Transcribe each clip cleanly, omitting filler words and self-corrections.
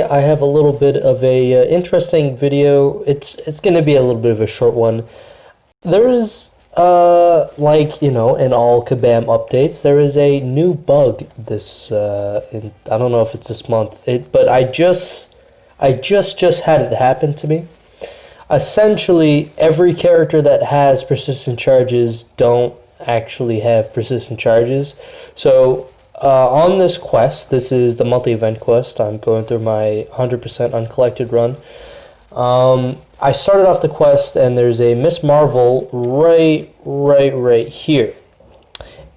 today I have a little bit of a interesting video. It's going to be a little bit of a short one. There is like, in all Kabam updates, there is a new bug this I don't know if it's this month. But I just had it happen to me. Essentially, every character that has persistent charges don't actually have persistent charges. So on this quest, this is the monthly event quest. I'm going through my 100% uncollected run. I started off the quest, and there's a Miss Marvel right here.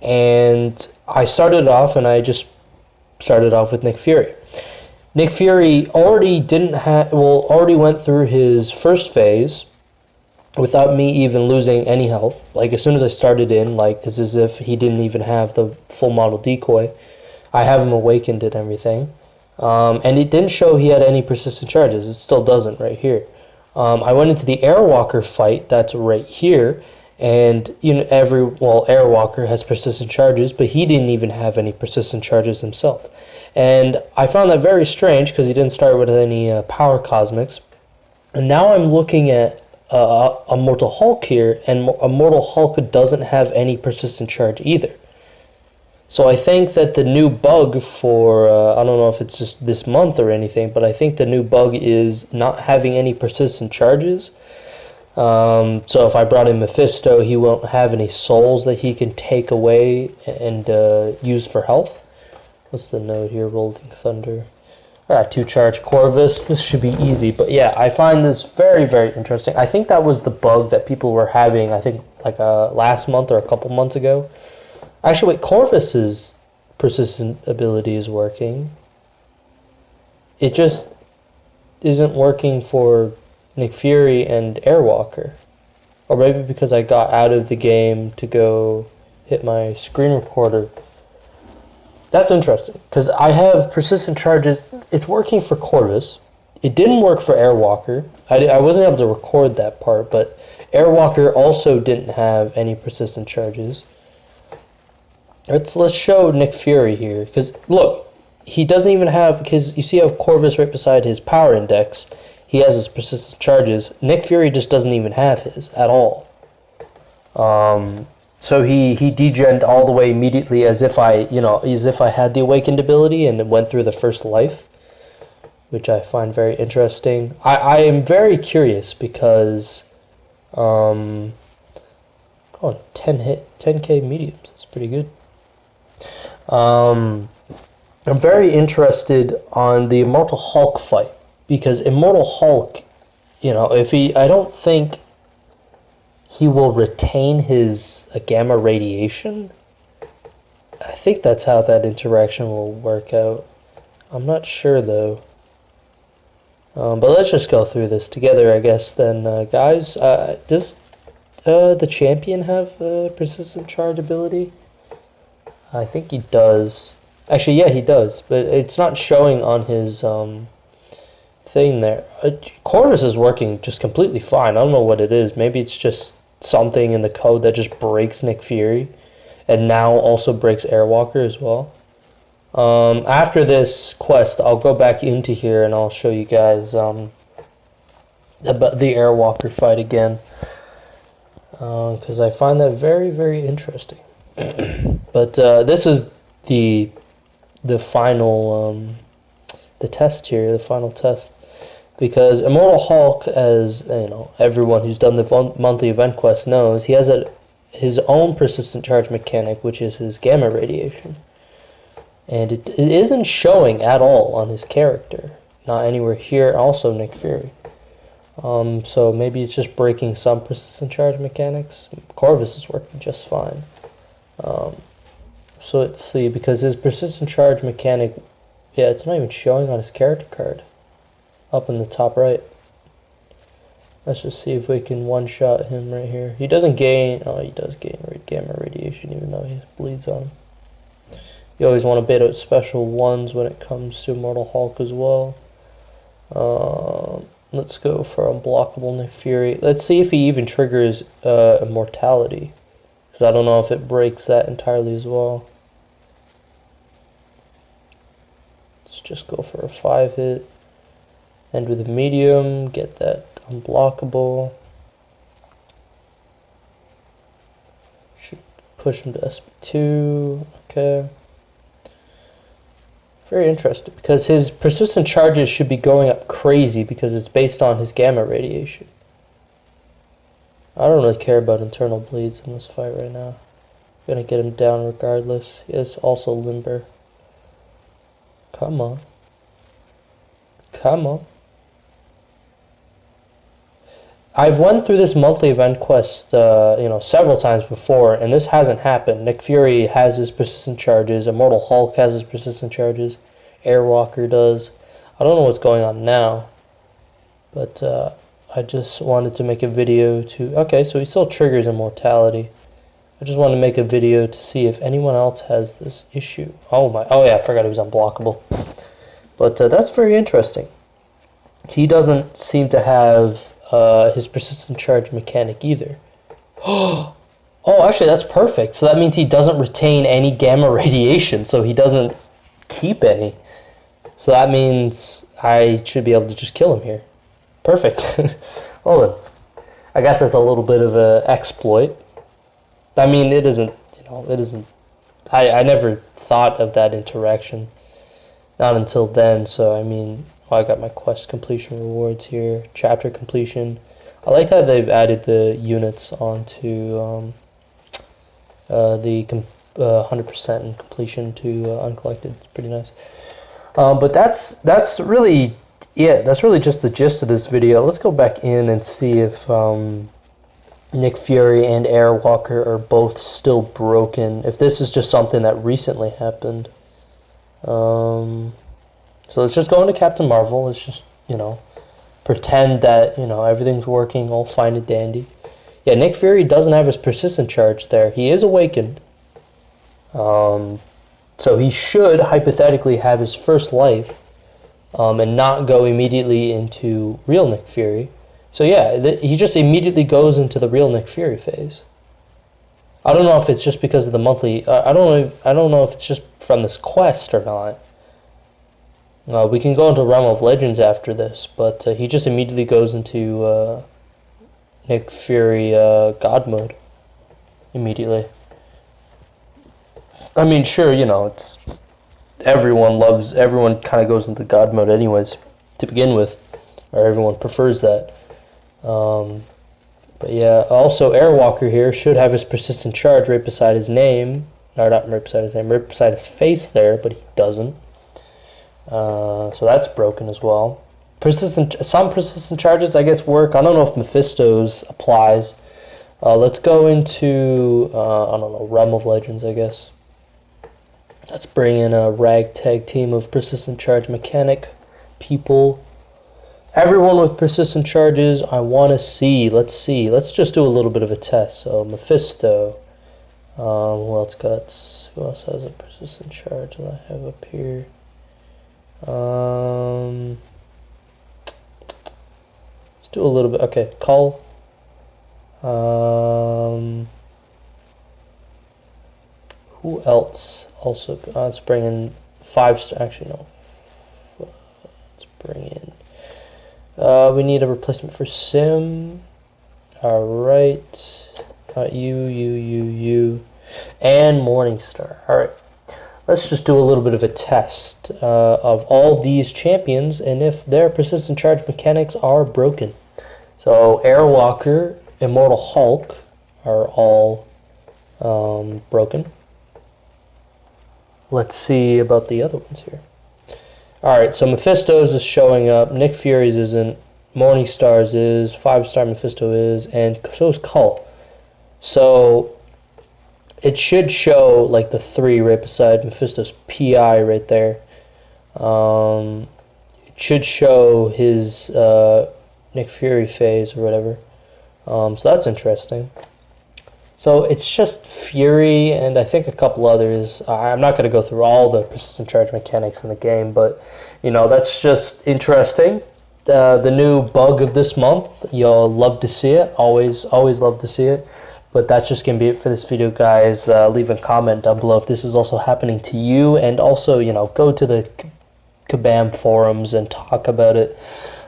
And I started off, and I just started off with Nick Fury. Nick Fury already went through his first phase without me even losing any health. Like, as soon as I started in, like, it's as if he didn't even have the full model decoy. I have him awakened and everything. And it didn't show he had any persistent charges. It still doesn't right here. I went into the Airwalker fight, that's right here, and Airwalker has persistent charges, but he didn't even have any persistent charges himself. And I found that very strange because he didn't start with any power cosmics. And now I'm looking at a Mortal Hulk here, and a Mortal Hulk doesn't have any persistent charge either. So I think that the new bug for, I don't know if it's just this month or anything, but I think the new bug is not having any persistent charges. So if I brought in Mephisto, he won't have any souls that he can take away and use for health. What's the node here? Rolling Thunder. Alright, 2 charge Corvus. This should be easy. But yeah, I find this very, very interesting. I think that was the bug that people were having, I think, like last month or a couple months ago. Actually, wait, Corvus's persistent ability is working. It just isn't working for Nick Fury and Airwalker. Or maybe because I got out of the game to go hit my screen recorder. That's interesting, because I have persistent charges. It's working for Corvus. It didn't work for Airwalker. I wasn't able to record that part, but Airwalker also didn't have any persistent charges. Let's show Nick Fury here, because look, he doesn't even have, because you see how Corvus right beside his power index, he has his persistent charges. Nick Fury just doesn't even have his at all. So he degened all the way immediately as if I had the awakened ability and went through the first life, which I find very interesting. I am very curious because 10 10k mediums, that's pretty good. I'm very interested on the Immortal Hulk fight, because Immortal Hulk, I don't think he will retain his gamma radiation. I think that's how that interaction will work out. I'm not sure though. But let's just go through this together, I guess, then, guys. Does the champion have persistent charge ability? I think he does. Actually, yeah, he does, but it's not showing on his thing there. Corvus is working just completely fine. I don't know what it is. Maybe it's just something in the code that just breaks Nick Fury, and now also breaks Airwalker as well. After this quest, I'll go back into here and I'll show you guys about the Airwalker fight again, because I find that very, very interesting. But this is the final the test here, the final test, because Immortal Hulk, as everyone who's done the monthly event quest knows, he has his own persistent charge mechanic, which is his gamma radiation, and it isn't showing at all on his character, not anywhere here. Also Nick Fury. So maybe it's just breaking some persistent charge mechanics. Corvus is working just fine. So let's see, because his persistent charge mechanic, yeah, it's not even showing on his character card up in the top right. Let's just see if we can one-shot him right here. He doesn't gain, oh, he does gain gamma radiation even though he bleeds on him. You always want to bait out special ones when it comes to Immortal Hulk as well. Let's go for Unblockable Nick Fury. Let's see if he even triggers Immortality, because I don't know if it breaks that entirely as well. Let's just go for a 5-hit. End with a medium, get that unblockable. Should push him to SP2, okay. Very interesting, because his persistent charges should be going up crazy because it's based on his gamma radiation. I don't really care about internal bleeds in this fight right now. I'm gonna get him down regardless. He is also limber. Come on. Come on. I've went through this monthly event quest, several times before, and this hasn't happened. Nick Fury has his persistent charges. Immortal Hulk has his persistent charges. Airwalker does. I don't know what's going on now, but I just wanted to make a video to... Okay, so he still triggers immortality. I just wanted to make a video to see if anyone else has this issue. Oh yeah, I forgot he was unblockable. But that's very interesting. He doesn't seem to have his persistent charge mechanic either. Oh, actually that's perfect. So that means he doesn't retain any gamma radiation, so he doesn't keep any. So that means I should be able to just kill him here. Perfect. Well then, I guess that's a little bit of an exploit. I mean, it isn't, I never thought of that interaction. Not until then, so I mean, I got my quest completion rewards here. Chapter completion. I like that they've added the units onto the 100% completion to uncollected. It's pretty nice. But that's really, yeah, that's really just the gist of this video. Let's go back in and see if Nick Fury and Airwalker are both still broken. If this is just something that recently happened. So let's just go into Captain Marvel. Let's just, pretend that, everything's working all fine and dandy. Yeah, Nick Fury doesn't have his persistent charge there. He is awakened. So he should hypothetically have his first life and not go immediately into real Nick Fury. So yeah, he just immediately goes into the real Nick Fury phase. I don't know if it's just because of the monthly. I don't know if it's just from this quest or not. We can go into Realm of Legends after this, but he just immediately goes into Nick Fury God mode immediately. I mean, sure, it's everyone kind of goes into God mode anyways to begin with, or everyone prefers that. But yeah, also Airwalker here should have his persistent charge right beside his name. No, not right beside his name, right beside his face there, but he doesn't. So that's broken as well. Some persistent charges, I guess, work. I don't know if Mephisto's applies. Let's go into, I don't know, Realm of Legends, I guess. Let's bring in a ragtag team of persistent charge mechanic people. Everyone with persistent charges, I want to see. Let's see. Let's just do a little bit of a test. So Mephisto. Who else has a persistent charge that I have up here? Let's do a little bit. Okay, Cull. Who else? Also, let's bring in 5-star. Actually, no. Let's bring in. We need a replacement for Sim. Alright. You. And Morningstar. Alright. Let's just do a little bit of a test of all these champions and if their persistent charge mechanics are broken. So, Airwalker, Immortal Hulk are all broken. Let's see about the other ones here. Alright, so Mephisto's is showing up, Nick Fury's isn't, Morningstar's is, 5-star Mephisto is, and so is Cull. So, it should show, like, the 3 right beside Mephisto's PI right there. It should show his Nick Fury phase or whatever. So that's interesting. So it's just Fury and I think a couple others. I'm not going to go through all the persistent charge mechanics in the game, but that's just interesting. The new bug of this month, you'll love to see it. Always love to see it. But that's just going to be it for this video, guys. Leave a comment down below if this is also happening to you, and also go to the Kabam forums and talk about it.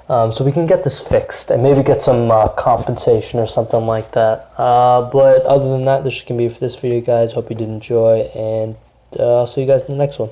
so we can get this fixed and maybe get some compensation or something like that. But other than that, this can be for this video, guys. Hope you did enjoy, and I'll see you guys in the next one.